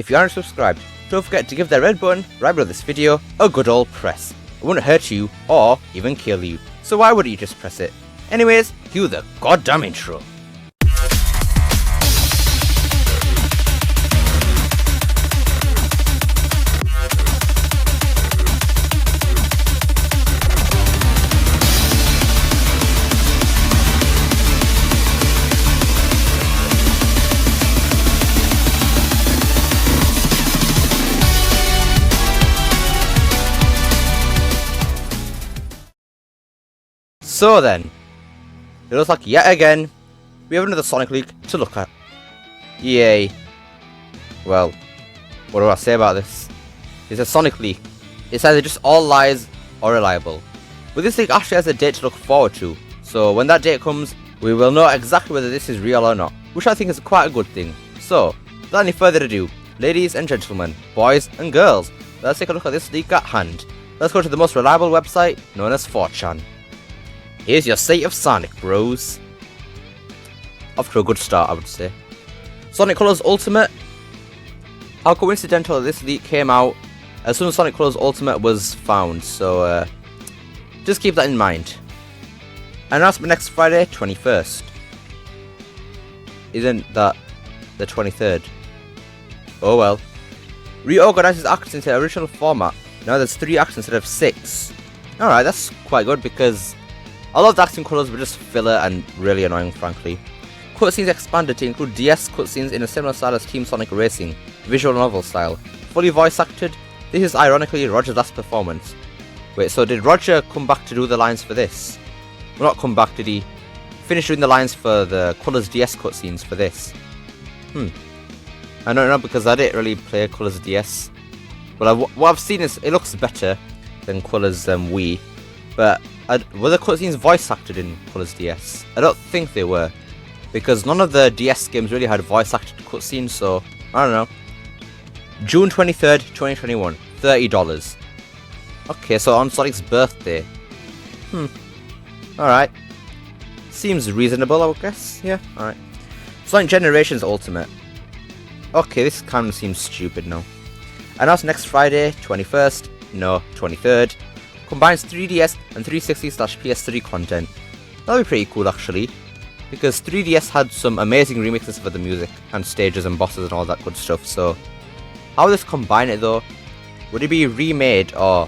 if you aren't subscribed, don't forget to give that red button right below this video a good old press. It won't hurt you or even kill you, so why wouldn't you just press it? Anyways, cue the goddamn intro. So then, it looks like yet again, we have another Sonic leak to look at. Yay. Well, what do I say about this? It's a Sonic leak. It's either just all lies or reliable. But this leak actually has a date to look forward to, so when that date comes, we will know exactly whether this is real or not, which I think is quite a good thing. So, without any further ado, ladies and gentlemen, boys and girls, let's take a look at this leak at hand. Let's go to the most reliable website, known as 4chan. Here's your state of Sonic, bros. Off to a good start, I would say. Sonic Colors Ultimate. How coincidental that this leak came out as soon as Sonic Colors Ultimate was found, so just keep that in mind. Announcement next Friday, 21st. Isn't that the 23rd? Oh well. Reorganizes acts into their original format. Now there's 3 acts instead of 6. Alright, that's quite good because a lot of the acting colours were just filler and really annoying, frankly. Cutscenes expanded to include DS cutscenes in a similar style as Team Sonic Racing, visual novel style. Fully voice acted, this is ironically Roger's last performance. Wait, so did Roger come back to do the lines for this? Well, not come back, did he finish doing the lines for the Colors DS cutscenes for this? I don't know because I didn't really play Colors DS. Well, what I've seen is it looks better than Colors Wii, but were the cutscenes voice acted in Colors DS? I don't think they were, because none of the DS games really had voice acted cutscenes, so I don't know. June 23rd, 2021, $30. Okay, so on Sonic's birthday. Alright. Seems reasonable, I would guess. Yeah, alright. Sonic Generations Ultimate. Okay, this kind of seems stupid now. Announced next Friday, 21st. No, 23rd. Combines 3DS and 360/PS3 content. That'll be pretty cool actually, because 3DS had some amazing remixes for the music and stages and bosses and all that good stuff, so how will this combine it though? Would it be remade or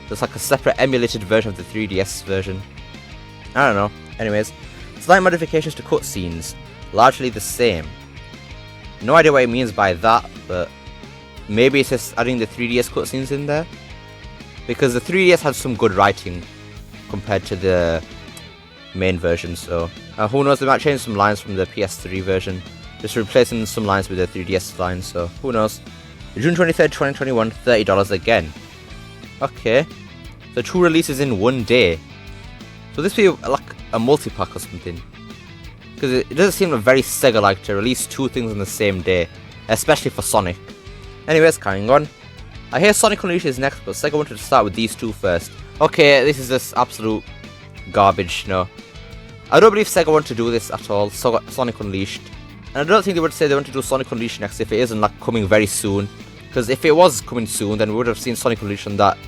just like a separate emulated version of the 3DS version? I don't know. Anyways, slight modifications to cutscenes, largely the same. No idea what it means by that, but maybe it's just adding the 3DS cutscenes in there? Because the 3DS had some good writing compared to the main version, so who knows, they might change some lines from the PS3 version, just replacing some lines with the 3DS lines, so who knows. June 23rd, 2021, $30 again. Okay, so 2 releases in one day. So this will be like a multi-pack or something, because it doesn't seem very Sega-like to release 2 things on the same day, especially for Sonic. Anyways, carrying on. I hear Sonic Unleashed is next, but Sega wanted to start with these 2 first. Okay, this is just absolute garbage, no. I don't believe Sega want to do this at all, Sonic Unleashed. And I don't think they would say they want to do Sonic Unleashed next if it isn't like coming very soon. Because if it was coming soon, then we would have seen Sonic Unleashed on that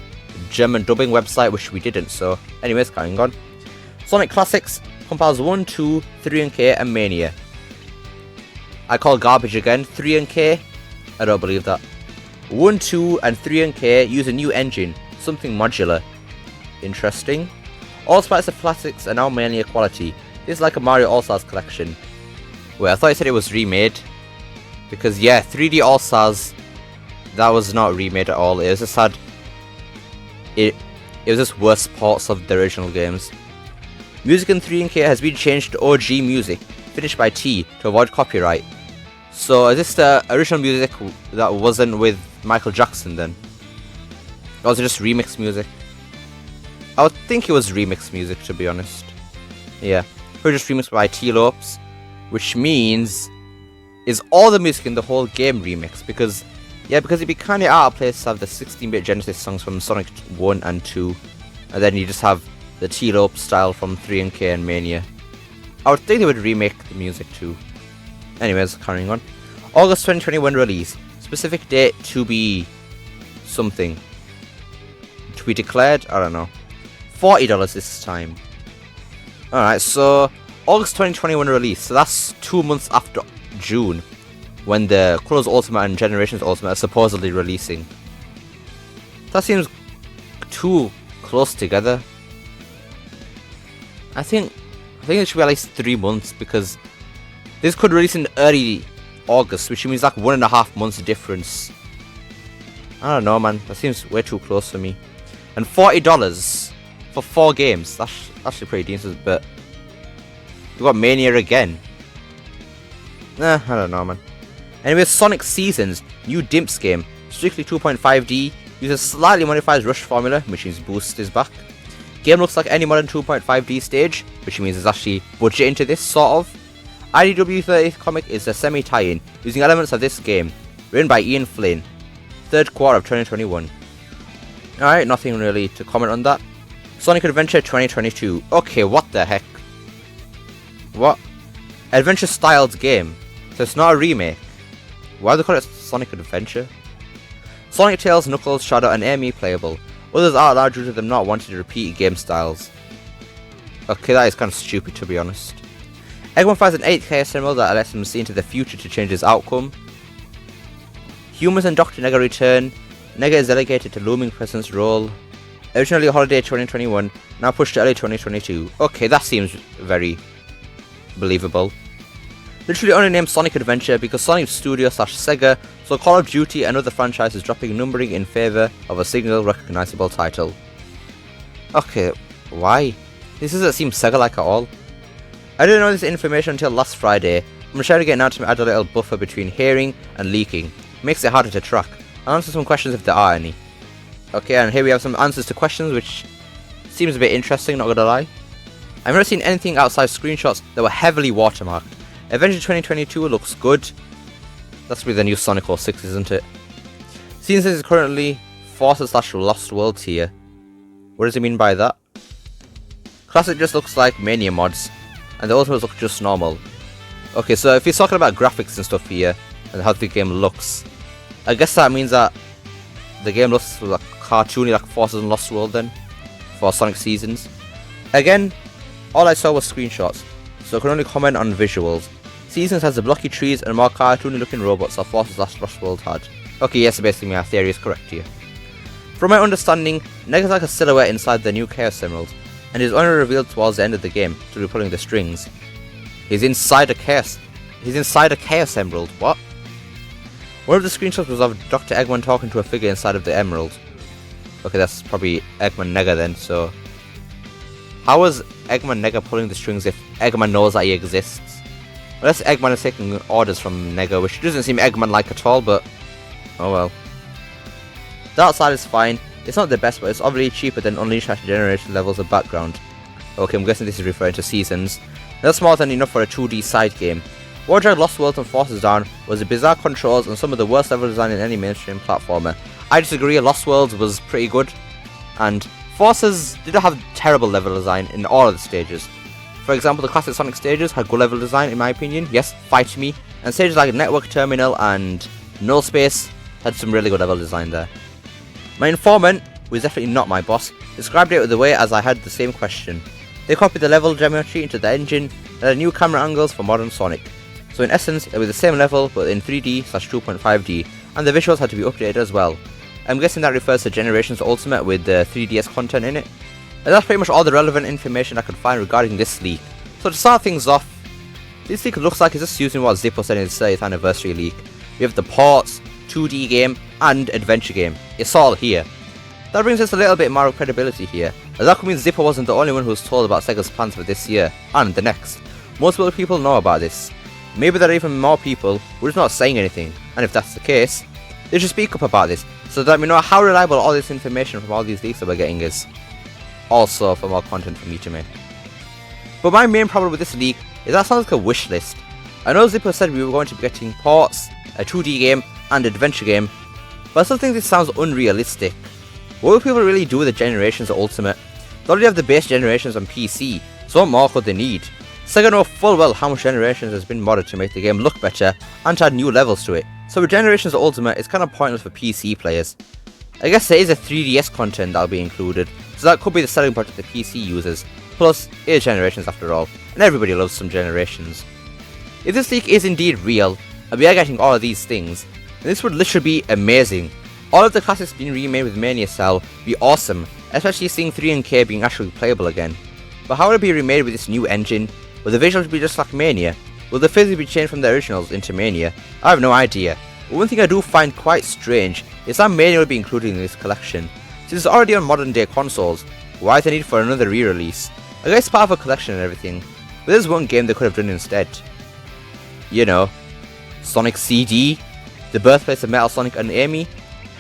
German dubbing website, which we didn't, so anyways, carrying on. Sonic Classics compiles 1, 2, 3 and K and Mania. I call garbage again, 3 and K? I don't believe that. 1, 2 and 3 and K use a new engine, something modular. Interesting. All sprites of classics are now Mania quality. This is like a Mario All-Stars collection. Wait, I thought you said it was remade. Because yeah, 3D All-Stars, that was not remade at all. It was just had... It was just worse ports of the original games. Music in 3 and K has been changed to OG music, finished by T, to avoid copyright. So is this the original music that wasn't with Michael Jackson then? Or was it just remix music? I would think it was remix music, to be honest. Yeah, or just remixed by T Lopes, which means is all the music in the whole game remixed, because it'd be kind of out of place to have the 16-bit Genesis songs from Sonic 1 and 2, and then you just have the T Lopes style from 3 and K and Mania. I would think they would remake the music too. Anyways, carrying on. August 2021 release. Specific date to be something. To be declared? I don't know. $40 this time. Alright, so August 2021 release. So that's 2 months after June, when the Colors Ultimate and Generations Ultimate are supposedly releasing. That seems too close together. I think it should be at least 3 months, because this could release in early August, which means like 1.5 months difference. I don't know, man. That seems way too close for me. And $40 for 4 games. That's actually pretty decent, but we got Mania again. I don't know, man. Anyway, Sonic Seasons, new Dimps game, strictly 2.5D, uses slightly modified rush formula, which means Boost is back. Game looks like any modern 2.5D stage, which means there's actually budget into this, sort of. IDW 30th comic is a semi-tie-in, using elements of this game, written by Ian Flynn, 3rd quarter of 2021. Alright, nothing really to comment on that. Sonic Adventure 2022. Okay, what the heck? What? Adventure styled game. So it's not a remake. Why do they call it Sonic Adventure? Sonic, Tails, Knuckles, Shadow and Amy playable. Others are allowed due to them not wanting to repeat game styles. Okay, that is kind of stupid, to be honest. Eggman finds an 8th Chaos Emerald that lets him see into the future to change his outcome. Humans and Dr. Nega return. Nega is delegated to Looming Presence role. Originally Holiday 2021, now pushed to early 2022. Okay, that seems very believable. Literally only named Sonic Adventure because Sonic Studio / Sega, so Call of Duty and other franchises dropping numbering in favour of a single recognisable title. Okay, why? This doesn't seem Sega-like at all. I didn't know this information until last Friday. I'm trying to get now to add a little buffer between hearing and leaking. Makes it harder to track. I'll answer some questions if there are any. Okay, and here we have some answers to questions, which seems a bit interesting, not gonna lie. I've never seen anything outside screenshots that were heavily watermarked. Adventure 2022 looks good. That's with the new Sonic 06, isn't it? Since this is currently Forces / Lost World tier. What does it mean by that? Classic just looks like Mania mods, and the Ultimates look just normal. Okay, so if he's talking about graphics and stuff here, and how the game looks, I guess that means that the game looks like cartoony like Forces and Lost World then, for Sonic Seasons. Again, all I saw was screenshots, so I can only comment on visuals. Seasons has the blocky trees and more cartoony looking robots that Forces / Lost World had. Okay, yes, basically my theory is correct here. From my understanding, Nega's like a silhouette inside the new Chaos Emerald, and is only revealed towards the end of the game through pulling the strings. He's inside a Chaos Emerald, what? One of the screenshots was of Dr. Eggman talking to a figure inside of the Emerald. Okay, that's probably Eggman Nega then, so... How is Eggman Nega pulling the strings if Eggman knows that he exists? Unless Eggman is taking orders from Nega, which doesn't seem Eggman-like at all, but... Oh well. The outside is fine. It's not the best, but it's obviously cheaper than Unleashed at generation levels of background. Okay, I'm guessing this is referring to Seasons. That's more than enough for a 2D side game. What dragged Lost World and Forces down was the bizarre controls and some of the worst level design in any mainstream platformer. I disagree, Lost Worlds was pretty good, and Forces didn't have terrible level design in all of the stages. For example, the classic Sonic stages had good level design in my opinion, yes, fight me, and stages like Network Terminal and Null Space had some really good level design there. My informant, who is definitely not my boss, described it the way as I had the same question. They copied the level geometry into the engine and had new camera angles for modern Sonic. So in essence, it was the same level but in 3D / 2.5D, and the visuals had to be updated as well. I'm guessing that refers to Generations Ultimate with the 3DS content in it. And that's pretty much all the relevant information I could find regarding this leak. So to start things off, this leak looks like it's just using what Zippo said in his 30th anniversary leak. We have the ports, 2D game, and adventure game. It's all here. That brings us a little bit more credibility here, as that could mean Zippo wasn't the only one who was told about Sega's plans for this year, and the next. Most other people know about this. Maybe there are even more people who are just not saying anything, and if that's the case, they should speak up about this, so that we know how reliable all this information from all these leaks that we're getting is. Also, for more content for me to make. But my main problem with this leak is that sounds like a wish list. I know Zippo said we were going to be getting ports, a 2D game, and adventure game, but I still think this sounds unrealistic. What will people really do with the Generations Ultimate? They already have the base Generations on PC, so what more could they need? Sega know full well how much Generations has been modded to make the game look better and to add new levels to it. so with Generations Ultimate it's kinda pointless for PC players. I guess there is a 3DS content that'll be included, so that could be the selling point of the PC users. Plus, it is Generations after all, and everybody loves some Generations. If this leak is indeed real, and we are getting all of these things, then this would literally be amazing. All of the classics being remade with Mania Cell would be awesome, especially seeing 3 and K being actually playable again. But how will it be remade with this new engine? Will the visuals be just like Mania? Will the physics be changed from the originals into Mania? I have no idea. But one thing I do find quite strange is that Mania will be included in this collection. Since it's already on modern day consoles, why is the need for another re-release? I guess it's part of a collection and everything, but there's one game they could have done instead. You know, Sonic CD, the birthplace of Metal Sonic and Amy.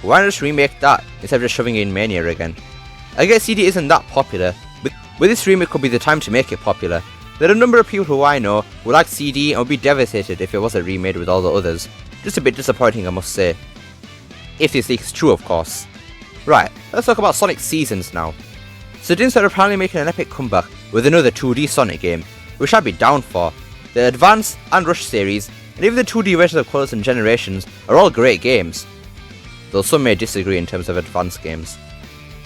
Why not just remake that instead of just shoving in Mania again? I guess CD isn't that popular, but with this remake could be the time to make it popular. There are a number of people who I know who like CD and would be devastated if it wasn't remade with all the others. Just a bit disappointing, I must say. If this leak is true, of course. Right, let's talk about Sonic Seasons now. So Dinso are apparently making an epic comeback with another 2D Sonic game, which I'd be down for. The Advance and Rush series, and even the 2D versions of Colors and Generations, are all great games. Though some may disagree in terms of advanced games.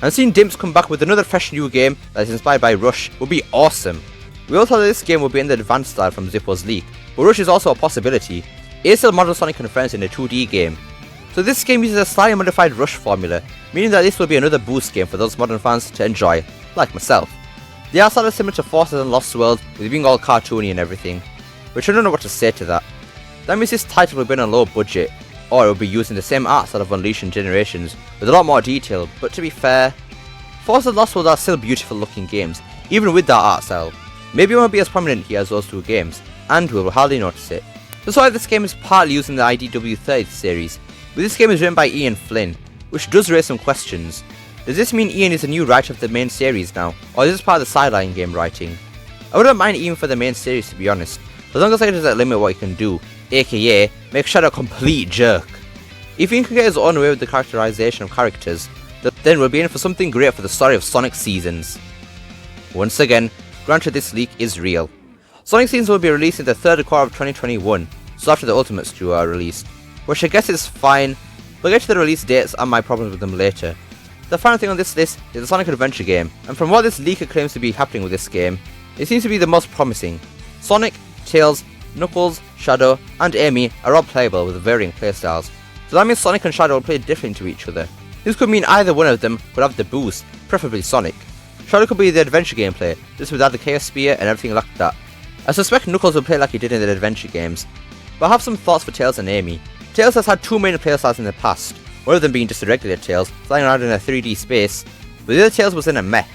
And seeing Dimps come back with another fresh new game that is inspired by Rush would be awesome. We all thought that this game would be in the advanced style from Zippo's leak, but Rush is also a possibility. It is still Model Sonic and Friends in a 2D game. So this game uses a slightly modified Rush formula, meaning that this will be another boost game for those modern fans to enjoy, like myself. They are sort of similar to Forces and Lost World, with being all cartoony and everything, which I don't know what to say to that. That means this title will be on a low budget, or it will be using the same art style of Unleashing Generations, with a lot more detail, but to be fair, Forces and Lost World are still beautiful looking games, even with that art style. Maybe it won't be as prominent here as those two games, and we will hardly notice it. That's why this game is partly using the IDW 30th series, but this game is written by Ian Flynn, which does raise some questions. Does this mean Ian is the new writer of the main series now, or is this part of the sideline game writing? I wouldn't mind Ian for the main series to be honest, as long as it doesn't limit what he can do, aka make Shadow a complete jerk. If Ian can get his own way with the characterization of characters, then we'll be in for something great for the story of Sonic Seasons. Once again, granted this leak is real. Sonic Seasons will be released in the third quarter of 2021, so after the Ultimates 2 are released, which I guess is fine. We'll get to the release dates and my problems with them later. The final thing on this list is the Sonic Adventure game, and from what this leaker claims to be happening with this game, it seems to be the most promising. Sonic, Tails, Knuckles, Shadow, and Amy are all playable with varying playstyles, so that means Sonic and Shadow will play differently to each other. This could mean either one of them could have the boost, preferably Sonic. Shadow could be the adventure gameplay, just without the Chaos Spear and everything like that. I suspect Knuckles will play like he did in the adventure games, but I have some thoughts for Tails and Amy. Tails has had two main playstyles in the past, one of them being just a regular Tails, flying around in a 3D space, but the other Tails was in a mech.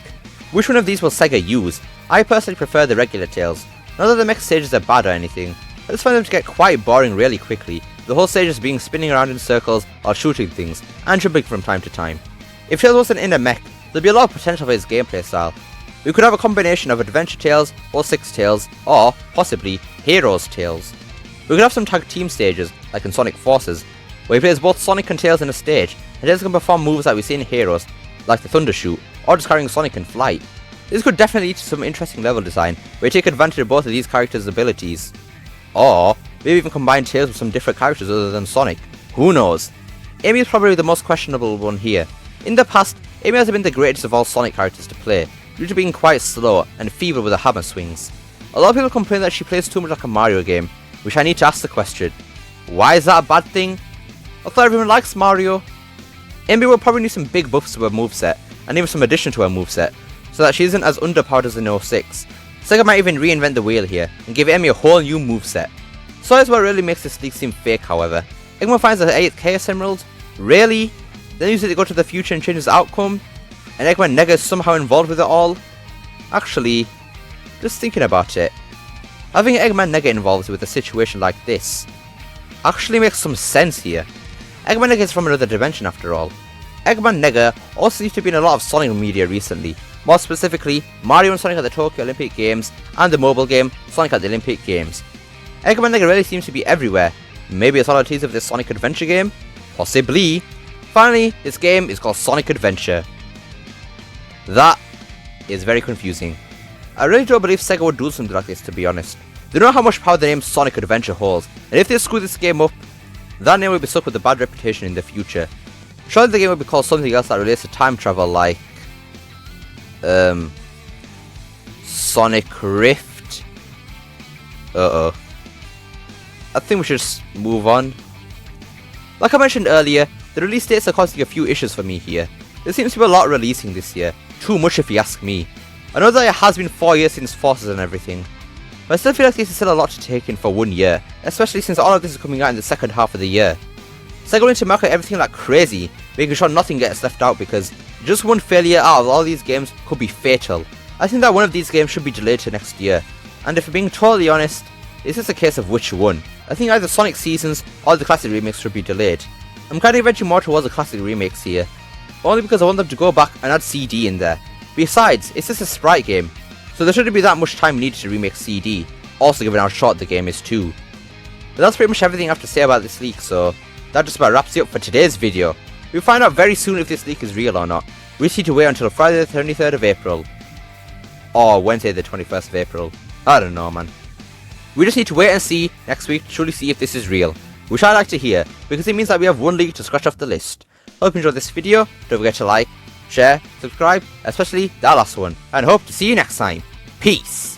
Which one of these will Sega use? I personally prefer the regular Tails. Not that the mech stages are bad or anything, I just find them to get quite boring really quickly, the whole stage just being spinning around in circles or shooting things, and jumping from time to time. If Tails wasn't in a mech, there'd be a lot of potential for his gameplay style. We could have a combination of Adventure Tails, or Six Tails, or, possibly, Heroes Tails. We could have some tag team stages, like in Sonic Forces, where he plays both Sonic and Tails in a stage, and Tails can perform moves that we see in Heroes, like the Thunder Shoot, or just carrying Sonic in flight. This could definitely lead to some interesting level design, where you take advantage of both of these characters' abilities. Or, maybe even combine Tails with some different characters other than Sonic. Who knows? Amy is probably the most questionable one here. In the past, Amy hasn't been the greatest of all Sonic characters to play, due to being quite slow and feeble with her hammer swings. A lot of people complain that she plays too much like a Mario game, which I need to ask the question, why is that a bad thing? I thought everyone likes Mario. Amy will probably need some big buffs to her moveset, and even some addition to her moveset, so that she isn't as underpowered as in 06. Sega might even reinvent the wheel here, and give Amy a whole new moveset. So that's what really makes this leak seem fake however. Eggman finds the 8th Chaos Emerald? Really? Then uses it to go to the future and change the outcome? And Eggman Nega is somehow involved with it all? Actually, just thinking about it, having Eggman Nega involved with a situation like this actually makes some sense here. Eggman Nega is from another dimension after all. Eggman Nega also seems to be in a lot of Sonic media recently, more specifically Mario and Sonic at the Tokyo Olympic Games and the mobile game Sonic at the Olympic Games. Eggman Nega really seems to be everywhere. Maybe it's all a teaser of this Sonic Adventure game? Possibly. Finally, this game is called Sonic Adventure. That is very confusing. I really don't believe Sega would do something like this, to be honest. They know how much power the name Sonic Adventure holds, and if they screw this game up, that name will be stuck with a bad reputation in the future. Surely the game will be called something else that relates to time travel, like Sonic Rift. I think we should just move on. Like I mentioned earlier, the release dates are causing a few issues for me here. There seems to be a lot releasing this year. Too much if you ask me. I know that it has been 4 years since Forces and everything, but I still feel like this is still a lot to take in for 1 year, especially since all of this is coming out in the second half of the year. So they're going to market everything like crazy, making sure nothing gets left out, because just one failure out of all these games could be fatal. I think that one of these games should be delayed to next year, and if we're being totally honest, it's just a case of which one. I think either Sonic Seasons or the classic remakes should be delayed. I'm kind of edging more towards the classic remakes here, only because I want them to go back and add CD in there. Besides, it's just a sprite game, so there shouldn't be that much time needed to remake CD, also given how short the game is too. But that's pretty much everything I have to say about this leak, so that just about wraps it up for today's video. We'll find out very soon if this leak is real or not. We just need to wait until Friday the 23rd of April. Or Wednesday the 21st of April. I don't know, man. We just need to wait and see next week to truly see if this is real, which I like to hear, because it means that we have one leak to scratch off the list. Hope you enjoyed this video. Don't forget to like, share, subscribe, especially that last one, and hope to see you next time. Peace!